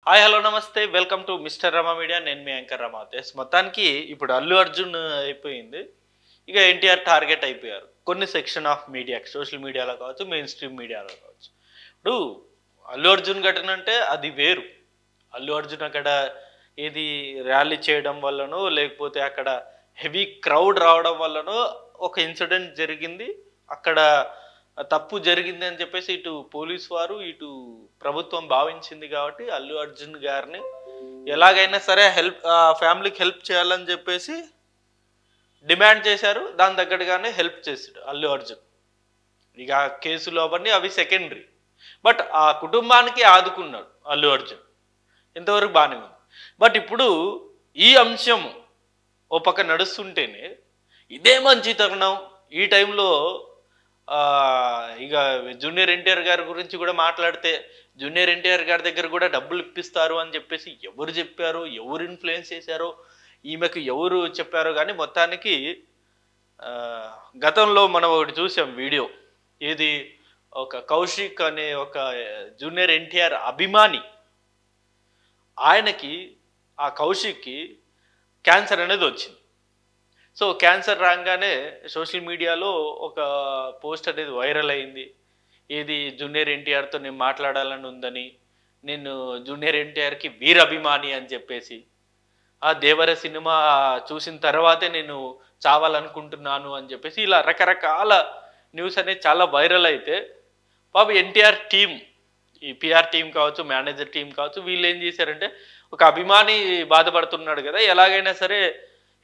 Hi hello నమస్తే welcome to mister Rama media. నేను మీ anchor రమా. మొత్తానికి ఇప్పుడు అల్లు అర్జున్ అయిపోయింది. ఇక ఎన్టీఆర్ టార్గెట్ అయిపోయారు కొన్ని సెక్షన్ ఆఫ్ మీడియా, సోషల్ మీడియాలో కావచ్చు, మెయిన్ స్ట్రీమ్ మీడియాలో కావచ్చు. ఇప్పుడు అల్లు అర్జున్ ఘటన అంటే అది వేరు. అల్లు అర్జున్ అక్కడ ఏది ర్యాలీ చేయడం వల్లనో లేకపోతే అక్కడ హెవీ క్రౌడ్ రావడం వల్లనో ఒక ఇన్సిడెంట్ జరిగింది. అక్కడ తప్పు జరిగింది అని చెప్పేసి ఇటు పోలీస్ వారు ఇటు ప్రభుత్వం భావించింది. కాబట్టి అల్లు అర్జున్ గారిని ఎలాగైనా సరే ఫ్యామిలీకి హెల్ప్ చేయాలని చెప్పేసి డిమాండ్ చేశారు. దాని తగ్గట్టుగానే హెల్ప్ చేశాడు అల్లు అర్జున్. ఇక కేసులు అవన్నీ అవి సెకండరీ, బట్ ఆ కుటుంబానికి ఆదుకున్నాడు అల్లు అర్జున్. ఇంతవరకు బాగానే ఉంది. బట్ ఇప్పుడు ఈ అంశం ఓ పక్క నడుస్తుంటేనే ఇదే మంచి తరుణం. ఈ టైంలో ఇక జూనియర్ ఎన్టీఆర్ గారి గురించి కూడా మాట్లాడితే జూనియర్ ఎన్టీఆర్ గారి దగ్గర కూడా డబ్బులు ఇప్పిస్తారు అని చెప్పేసి ఎవరు చెప్పారో, ఎవరు ఇన్ఫ్లుయెన్స్ చేశారో, ఈమెకు ఎవరు చెప్పారో కానీ మొత్తానికి గతంలో మనం ఒకటి చూసాం వీడియో. ఏది ఒక కౌశిక్ అనే ఒక జూనియర్ ఎన్టీఆర్ అభిమాని, ఆయనకి ఆ కౌశిక్కి క్యాన్సర్ అనేది వచ్చింది. సో క్యాన్సర్ రాగానే సోషల్ మీడియాలో ఒక పోస్ట్ అనేది వైరల్ అయింది. ఏది జూనియర్ ఎన్టీఆర్తో నేను మాట్లాడాలని ఉందని, నేను జూనియర్ ఎన్టీఆర్కి వీరాభిమాని అని చెప్పేసి, ఆ దేవర సినిమా చూసిన తర్వాతే నేను చావాలనుకుంటున్నాను అని చెప్పేసి ఇలా రకరకాల న్యూస్ అనేది చాలా వైరల్ అయితే పాపం ఎన్టీఆర్ టీం, ఈ పిఆర్ టీం కావచ్చు, మేనేజర్ టీం కావచ్చు, వీళ్ళు ఏం చేశారంటే ఒక అభిమాని బాధపడుతున్నాడు కదా, ఎలాగైనా సరే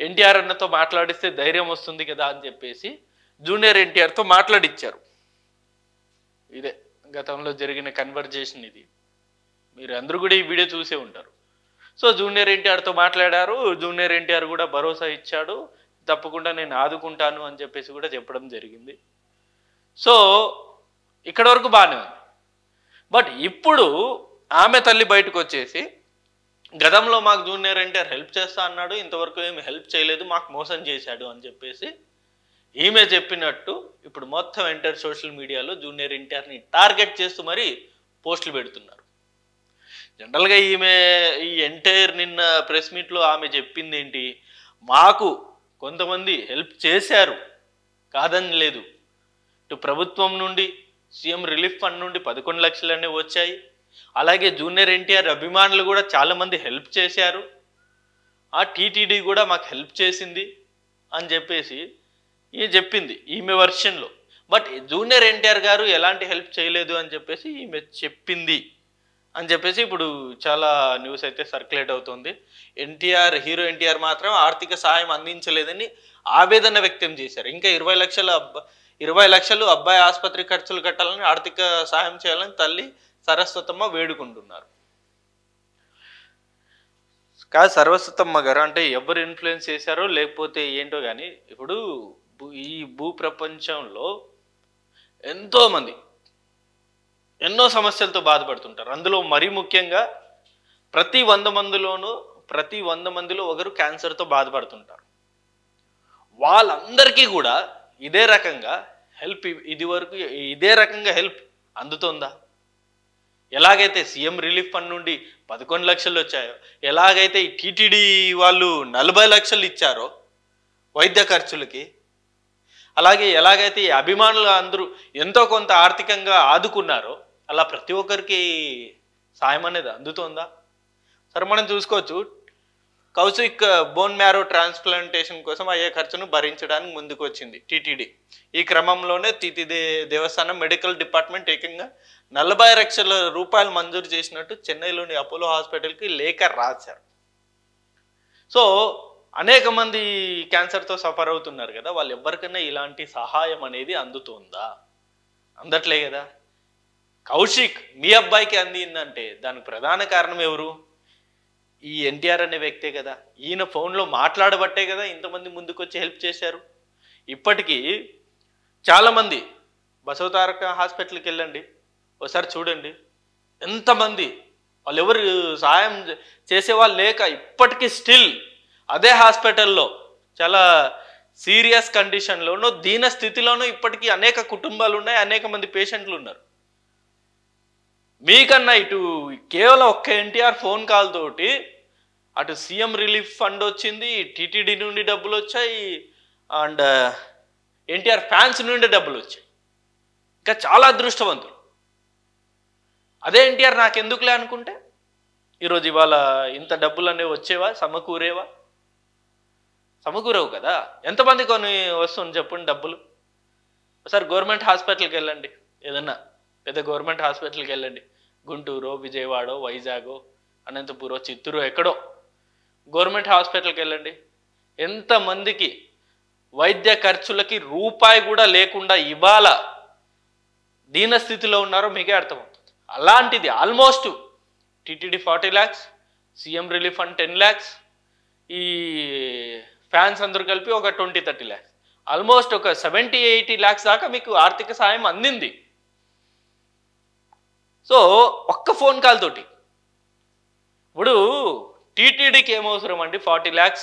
ఎన్టీఆర్ అన్నతో మాట్లాడిస్తే ధైర్యం వస్తుంది కదా అని చెప్పేసి జూనియర్ ఎన్టీఆర్తో మాట్లాడిచ్చారు. ఇదే గతంలో జరిగిన కన్వర్జేషన్ ఇది. మీరు అందరూ కూడా ఈ వీడియో చూసే ఉంటారు. సో జూనియర్ ఎన్టీఆర్తో మాట్లాడారు. జూనియర్ ఎన్టీఆర్ కూడా భరోసా ఇచ్చాడు, తప్పకుండా నేను ఆదుకుంటాను అని చెప్పేసి కూడా చెప్పడం జరిగింది. సో ఇక్కడ వరకు బాగానే ఉంది. బట్ ఇప్పుడు ఆమె తల్లి బయటకు వచ్చేసి గతంలో మాకు జూనియర్ ఎన్టీఆర్ హెల్ప్ చేస్తా అన్నాడు, ఇంతవరకు ఏమి హెల్ప్ చేయలేదు, మాకు మోసం చేశాడు అని చెప్పేసి ఈమె చెప్పినట్టు ఇప్పుడు మొత్తం ఎంటైర్ సోషల్ మీడియాలో జూనియర్ ఎన్టీఆర్ని టార్గెట్ చేస్తూ మరీ పోస్టులు పెడుతున్నారు. జనరల్గా ఈ ఎంటైర్ నిన్న ప్రెస్ మీట్లో ఆమె చెప్పింది ఏంటి, మాకు కొంతమంది హెల్ప్ చేశారు కాదని లేదు, ఇటు ప్రభుత్వం నుండి సీఎం రిలీఫ్ ఫండ్ నుండి 11 లక్షలనే వచ్చాయి, అలాగే జూనియర్ ఎన్టీఆర్ అభిమానులు కూడా చాలామంది హెల్ప్ చేశారు, ఆ టీటీడీ కూడా మాకు హెల్ప్ చేసింది అని చెప్పేసి చెప్పింది ఈమె వర్షన్లో. బట్ జూనియర్ ఎన్టీఆర్ గారు ఎలాంటి హెల్ప్ చేయలేదు అని చెప్పేసి ఈమె చెప్పింది అని చెప్పేసి ఇప్పుడు చాలా న్యూస్ అయితే సర్క్యులేట్ అవుతుంది. హీరో ఎన్టీఆర్ మాత్రం ఆర్థిక సహాయం అందించలేదని ఆవేదన వ్యక్తం చేశారు. ఇంకా 20 లక్షలు అబ్బాయి ఆసుపత్రి ఖర్చులు కట్టాలని, ఆర్థిక సహాయం చేయాలని తల్లి సరస్వతమ్మ వేడుకుంటున్నారు. కాదు సరస్వతమ్మ గారు అంటే ఎవరు ఇన్ఫ్లుయెన్స్ చేశారో లేకపోతే ఏంటో కానీ ఇప్పుడు ఈ భూ ప్రపంచంలో ఎంతోమంది ఎన్నో సమస్యలతో బాధపడుతుంటారు. అందులో మరీ ముఖ్యంగా ప్రతి 100 మందిలో ఒకరు క్యాన్సర్తో బాధపడుతుంటారు. వాళ్ళందరికీ కూడా ఇదే రకంగా హెల్ప్ అందుతుందా? ఎలాగైతే సీఎం రిలీఫ్ ఫండ్ నుండి 11 లక్షలు వచ్చాయో, ఎలాగైతే ఈ టీటీడీ వాళ్ళు 40 లక్షలు ఇచ్చారో వైద్య ఖర్చులకి, అలాగే ఎలాగైతే ఈ అభిమానులు అందరూ ఎంతో కొంత ఆర్థికంగా ఆదుకున్నారో అలా ప్రతి ఒక్కరికి సాయం అనేది అందుతుందా? సరే మనం చూసుకోవచ్చు, కౌశిక్ బోన్ మ్యారో ట్రాన్స్ప్లాంటేషన్ కోసం అయ్యే ఖర్చును భరించడానికి ముందుకు వచ్చింది టీటీడీ. ఈ క్రమంలోనే టీటీడీ దేవస్థానం మెడికల్ డిపార్ట్మెంట్ ఏకంగా 40 లక్షల రూపాయలు మంజూరు చేసినట్టు చెన్నైలోని అపోలో హాస్పిటల్కి లేఖ రాశారు. సో అనేక మంది క్యాన్సర్తో సఫర్ అవుతున్నారు కదా, వాళ్ళు ఎవరికైనా ఇలాంటి సహాయం అనేది అందుతుందా? అందట్లే కదా. కౌశిక్ మీ అబ్బాయికి అందిందంటే దానికి ప్రధాన కారణం ఎవరు? ఈ ఎన్టీఆర్ అనే వ్యక్తే కదా. ఈయన ఫోన్లో మాట్లాడబట్టే కదా ఇంతమంది ముందుకు వచ్చి హెల్ప్ చేశారు. ఇప్పటికీ చాలామంది బసవతారక హాస్పిటల్కి వెళ్ళండి, ఒకసారి చూడండి ఎంతమంది, వాళ్ళు ఎవరు సహాయం చేసేవాళ్ళు లేక ఇప్పటికీ స్టిల్ అదే హాస్పిటల్లో చాలా సీరియస్ కండిషన్లోనూ దీన స్థితిలోనూ ఇప్పటికీ అనేక కుటుంబాలు ఉన్నాయి, అనేక మంది పేషెంట్లు ఉన్నారు. మీకన్నా ఇటు కేవలం ఒక్క ఎన్టీఆర్ ఫోన్ కాల్ తోటి అటు సీఎం రిలీఫ్ ఫండ్ వచ్చింది, టీటీడీ నుండి డబ్బులు వచ్చాయి, అండ్ ఎన్టీఆర్ ఫ్యాన్స్ నుండి డబ్బులు వచ్చాయి. ఇంకా చాలా అదృష్టవంతులు. అదే ఎన్టీఆర్ నాకెందుకులే అనుకుంటే ఈరోజు ఇవాళ ఇంత డబ్బులు అనేవి వచ్చేవా, సమకూరేవా? సమకూరవు కదా. ఎంతమంది కొని వస్తుంది చెప్పండి డబ్బులు? ఒకసారి గవర్నమెంట్ హాస్పిటల్కి వెళ్ళండి, ఏదన్నా పెద్ద గవర్నమెంట్ హాస్పిటల్కి వెళ్ళండి, గుంటూరు, విజయవాడో, వైజాగో, అనంతపురం, చిత్తూరు, ఎక్కడో గవర్నమెంట్ హాస్పిటల్కి వెళ్ళండి. ఎంతమందికి వైద్య ఖర్చులకి రూపాయి కూడా లేకుండా ఇవాళ దీనస్థితిలో ఉన్నారో మీకే అర్థమవుతుంది. అలాంటిది almost TTD 40 lakhs, CM relief fund 10 lakhs, ఈ ఫ్యాన్స్ అందరూ కలిపి ఒక 20-30 lakhs, ఆల్మోస్ట్ ఒక 70-80 lakhs దాకా మీకు ఆర్థిక సాయం అందింది. సో ఒక్క ఫోన్ కాల్ తోటి ఇప్పుడు టీటీడీకి ఏమవసరం అండి 40 lakhs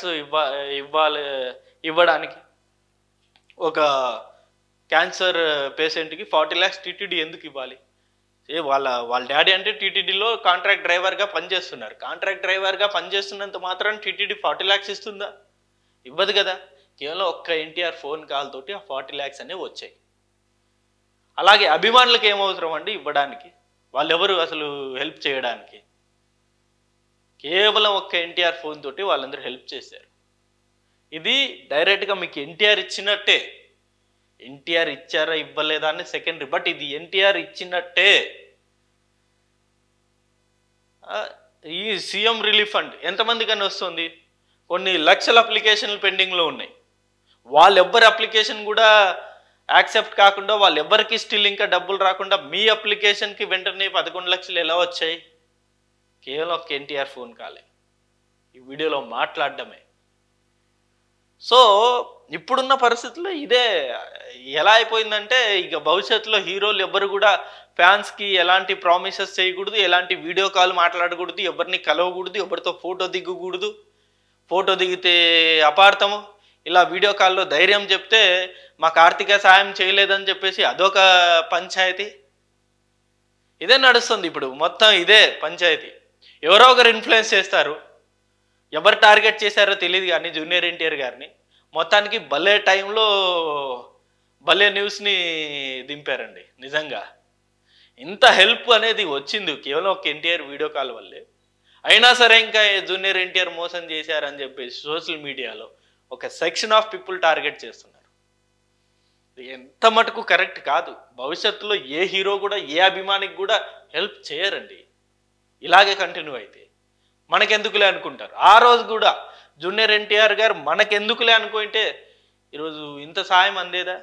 ఇవ్వడానికి? ఒక క్యాన్సర్ పేషెంట్కి 40 lakhs టీటీడీ ఎందుకు ఇవ్వాలి? వాళ్ళ డాడీ అంటే టీటీడీలో కాంట్రాక్ట్ డ్రైవర్గా పనిచేస్తున్నారు. కాంట్రాక్ట్ డ్రైవర్గా పనిచేస్తున్నంత మాత్రం టీటీడీ 40 lakhs ఇస్తుందా? ఇవ్వదు కదా. కేవలం ఒక్క ఎన్టీఆర్ ఫోన్ కాల్ తోటి ఆ 40 lakhs అనేవి వచ్చాయి. అలాగే అభిమానులకు ఏమవసరం అండి ఇవ్వడానికి? వాళ్ళెవరు అసలు హెల్ప్ చేయడానికి? కేవలం ఒక్క ఎన్టీఆర్ ఫోన్ తోటి వాళ్ళందరూ హెల్ప్ చేశారు. ఇది డైరెక్ట్గా మీకు ఎన్టీఆర్ ఇచ్చినట్టే. ఎన్టీఆర్ ఇచ్చారా ఇవ్వలేదా అని సెకండరీ, బట్ ఇది ఎన్టీఆర్ ఇచ్చినట్టే. ఈ సీఎం రిలీఫ్ ఫండ్ ఎంతమందికని వస్తుంది? కొన్ని లక్షల అప్లికేషన్లు పెండింగ్లో ఉన్నాయి. వాళ్ళెవ్వరి అప్లికేషన్ కూడా యాక్సెప్ట్ కాకుండా, వాళ్ళెవ్వరికి స్టిల్ ఇంకా డబ్బులు రాకుండా మీ అప్లికేషన్కి వెంటనే 11 లక్షలు ఎలా వచ్చాయి? కేవలం ఒక ఎన్టీఆర్ ఫోన్ కాలే, ఈ వీడియోలో మాట్లాడడమే. సో ఇప్పుడున్న పరిస్థితుల్లో ఇదే ఎలా అయిపోయిందంటే, ఇక భవిష్యత్తులో హీరోలు ఎవ్వరు కూడా ఫ్యాన్స్కి ఎలాంటి ప్రామిసెస్ చేయకూడదు, ఎలాంటి వీడియో కాల్ మాట్లాడకూడదు, ఎవరిని కలవకూడదు, ఎవరితో ఫోటో దిగకూడదు. ఫోటో దిగితే అపార్థము. ఇలా వీడియో కాల్లో ధైర్యం చెప్తే మాకు ఆర్థిక సాయం చేయలేదని చెప్పేసి అదొక పంచాయతీ. ఇదే నడుస్తుంది ఇప్పుడు మొత్తం, ఇదే పంచాయతీ. ఎవరో ఒకరు ఇన్ఫ్లుయెన్స్ చేస్తారు. ఎవరు టార్గెట్ చేశారో తెలియదు కానీ జూనియర్ ఎన్టీఆర్ గారిని మొత్తానికి భలే టైంలో భలే న్యూస్ని దింపారండి. నిజంగా ఇంత హెల్ప్ అనేది వచ్చింది కేవలం ఒక ఎన్టీఆర్ వీడియో కాల్ వల్లే. అయినా సరే ఇంకా జూనియర్ ఎన్టీఆర్ మోసం చేశారని చెప్పేసి సోషల్ మీడియాలో ఒక సెక్షన్ ఆఫ్ పీపుల్ టార్గెట్ చేస్తున్నారు. ఎంత మటుకు కరెక్ట్ కాదు. భవిష్యత్తులో ఏ హీరో కూడా ఏ అభిమానికి కూడా హెల్ప్ చేయరండి. ఇలాగే కంటిన్యూ అయితే మనకెందుకులే అనుకుంటారు. ఆ రోజు కూడా జూనియర్ ఎన్టీఆర్ గారు మనకెందుకులే అనుకుంటే ఈరోజు ఇంత సాయం అందేదా?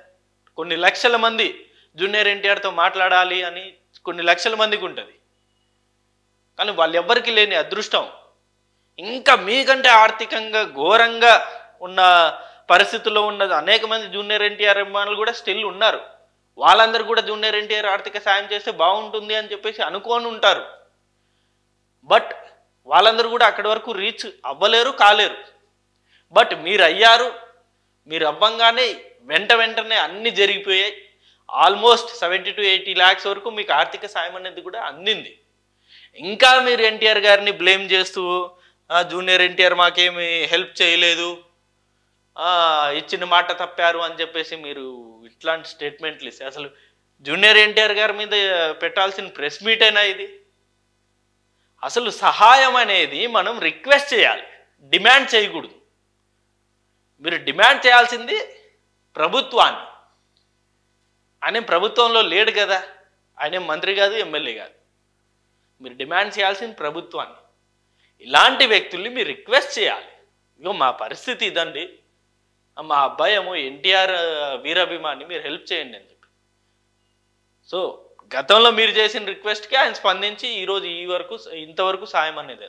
కొన్ని లక్షల మంది జూనియర్ ఎన్టీఆర్తో మాట్లాడాలి అని కొన్ని లక్షల మందికి ఉంటుంది. కానీ వాళ్ళెవ్వరికి లేని అదృష్టం ఇంకా మీకంటే ఆర్థికంగా ఘోరంగా ఉన్న పరిస్థితుల్లో ఉన్న అనేక మంది జూనియర్ ఎన్టీఆర్ అభిమానులు కూడా స్టిల్ ఉన్నారు. వాళ్ళందరూ కూడా జూనియర్ ఎన్టీఆర్ ఆర్థిక సాయం చేస్తే బాగుంటుంది అని చెప్పేసి అనుకోని ఉంటారు. బట్ వాళ్ళందరూ కూడా అక్కడి వరకు రీచ్ అవ్వలేరు, కాలేరు. బట్ మీరు అయ్యారు. మీరు అవ్వంగానే వెంటనే అన్నీ జరిగిపోయాయి. ఆల్మోస్ట్ 70 to 80 lakhs వరకు మీకు ఆర్థిక సాయం అనేది కూడా అందింది. ఇంకా మీరు ఎన్టీఆర్ గారిని బ్లేమ్ చేస్తూ జూనియర్ ఎన్టీఆర్ మాకేమి హెల్ప్ చేయలేదు, ఇచ్చిన మాట తప్పారు అని చెప్పేసి మీరు ఇట్లాంటి స్టేట్మెంట్లు ఇస్తే అసలు జూనియర్ ఎన్టీఆర్ గారి మీద పెట్టాల్సిన ప్రెస్ మీట్ అయినా ఇది? అసలు సహాయం అనేది మనం రిక్వెస్ట్ చేయాలి, డిమాండ్ చేయకూడదు. మీరు డిమాండ్ చేయాల్సింది ప్రభుత్వాన్ని. ఆయన ప్రభుత్వంలో లేడు కదా, ఆయన మంత్రి కాదు, ఎమ్మెల్యే కాదు. మీరు డిమాండ్ చేయాల్సింది ప్రభుత్వాన్ని. ఇలాంటి వ్యక్తుల్ని మీరు రిక్వెస్ట్ చేయాలి. ఇగో మా పరిస్థితి ఇదండి, మా అబ్బాయి ఏమో ఎన్టీఆర్ వీరాభిమాని, మీరు హెల్ప్ చేయండి అని చెప్పి. సో గతంలో మీరు చేసిన రిక్వెస్ట్కి ఆయన స్పందించి ఈరోజు ఇంతవరకు సాయం అనేది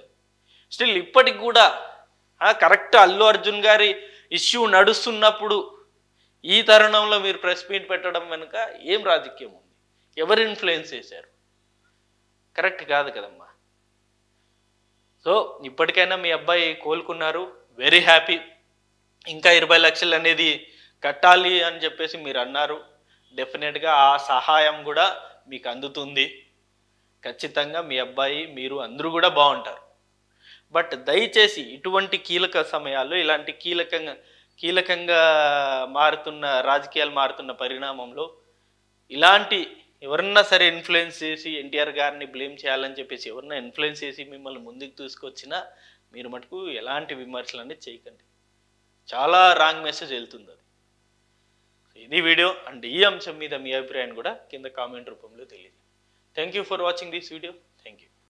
స్టిల్ ఇప్పటికి కూడా కరెక్ట్ అల్లు అర్జున్ గారి ఇష్యూ నడుస్తున్నప్పుడు ఈ తరుణంలో మీరు ప్రెస్ మీట్ పెట్టడం వెనుక ఏం రాజకీయం ఉంది? ఎవరు ఇన్ఫ్లుయెన్స్ చేశారు? కరెక్ట్ కాదు కదమ్మా. సో ఇప్పటికైనా మీ అబ్బాయి కోలుకున్నారు, వెరీ హ్యాపీ. ఇంకా 20 లక్షలు అనేది కట్టాలి అని చెప్పేసి మీరు అన్నారు. డెఫినెట్గా ఆ సహాయం కూడా మీకు అందుతుంది. ఖచ్చితంగా మీ అబ్బాయి మీరు అందరూ కూడా బాగుంటారు. బట్ దయచేసి ఇటువంటి కీలక సమయాల్లో ఇలాంటి కీలకంగా మారుతున్న రాజకీయాలు మారుతున్న పరిణామంలో ఇలాంటి ఎవరన్నా సరే ఇన్ఫ్లుయెన్స్ చేసి ఎన్టీఆర్ గారిని బ్లేమ్ చేయాలని చెప్పేసి ఎవరన్నా ఇన్ఫ్లుయెన్స్ చేసి మిమ్మల్ని ముందుకు తీసుకొచ్చినా మీరు మటుకు ఎలాంటి విమర్శలు అనేది చేయకండి. చాలా రాంగ్ మెసేజ్ వెళ్తుంది అది. ఇది వీడియో అండ్ ఈ అంశం మీద మీ అభిప్రాయాన్ని కూడా కింద కామెంట్ రూపంలో తెలియదు. Thank you for watching this video. Thank you.